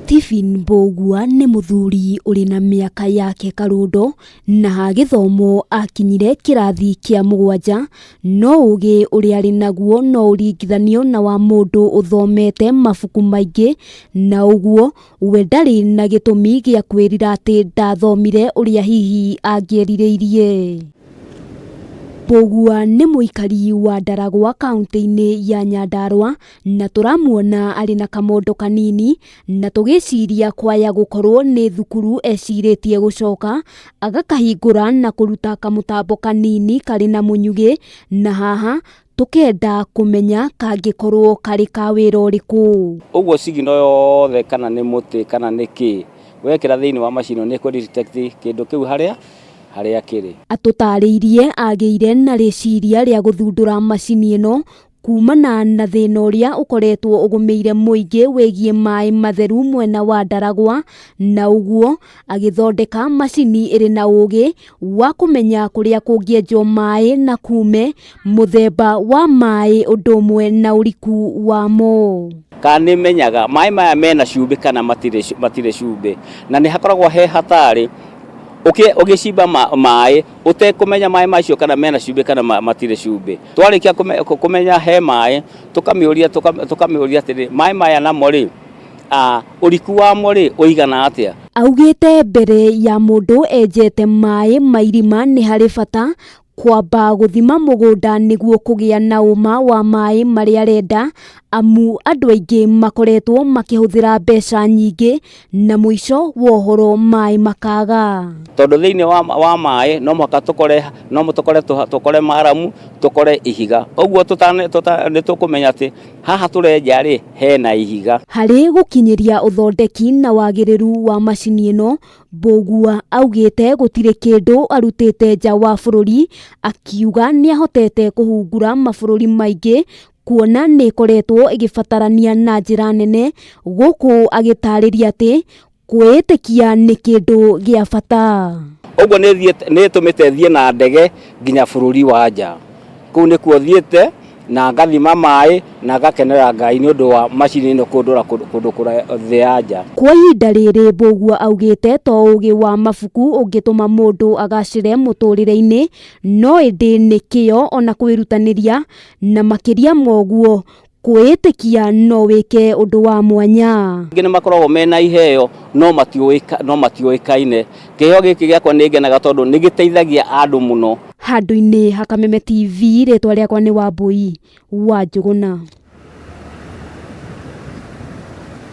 Stephen Mbugua ni muthuri uri na miaka yake karundo na githomo akinyire kirathi kia 7 no ugi uri ari naguo no uringithanio na wa mundu uthomete mabuku maingi na uguo we ndari na gitumi gia kwirira ati ndathomire uria hihi angierirĩirie. Mbugua ni muikari wa Ndaragwa kaunti-ini ya Nyandarua na turamuona ari na kamondo kanini na tugiciria kwaya gukorwo ni thukuru eciritie gucoka agakahingura na kuruta kamutambo kanini kari na munyugi na haha tukenda kumenya kangikorwo kari ka wira uriku. Uguo sigino yothe kana ni muti kana ni ki wekira thiini wa macini ni ku detect kindu kiu haria kiri. Atutariirie ageire na riciria ria guthundura macini ino kuumana na thina uria ukoretwo ugumeire muingi wigie maai matheru mwena wa Ndaragwa na uguo agithondeka macini iri na ugi wa kumenya kuria kungienjwo maai na kuume mithemba wa maai undu umwe na uriku wamo. Kani menyaga maai maya mena cumbi kana matire cumbi na ni hakoragwo he hatari ugicimba maai utekumenya maai macio kana mena cumbi kana matire cumbi. Twarikia kumenya he maai tukamiuria atiri maai maya namo ri uriku wamo ri uigana atia. Augite mbere ya mundu enjete maai mairima ni hari bata kwamba guthima mugunda niguo kugia na uma wa maai maria arenda amu andu aingi makoretwo makihuthira mbeca nyingi na mwisho wohoro maai makaga. Tondu thiini wa maai no muhaka tukore maramu tukore ihiga uguo ni tukumenya ati haha turenja ri hena ihiga. Hari gukinyiria uthondeki na wagiriru wa macini ino Mbugua augite gutire kindu arutite nja wa bururi akiuga niahotete kuhungura mabururi maingi kuona ni koretwo igibatarania na njira nene guku agitariria ati kwitikia ni kindu gia bata. Uguo ni tumite thie na ndege nginya bururi wa nja kuu ni kuo thiete na ngathima maai na gakenera Ngai ni undu wa macini ino kundura kundu kuria nja. Kwa ihinda riri Mbugua augite to ugi wa mabuku ungituma mundu agacire muturire-ini no indi ni kio ona kwirutaniria na makiria moguo kwitikia no wike undu wa mwanya. Ngine makoragwo mena iheo no matiuikaine. Kiheo giki giakwa ni ngenaga tondu ni giteithagia andu muno. Handu-ini ha Kameme TV ritwa riakwa ni Wambui wa Njuguna.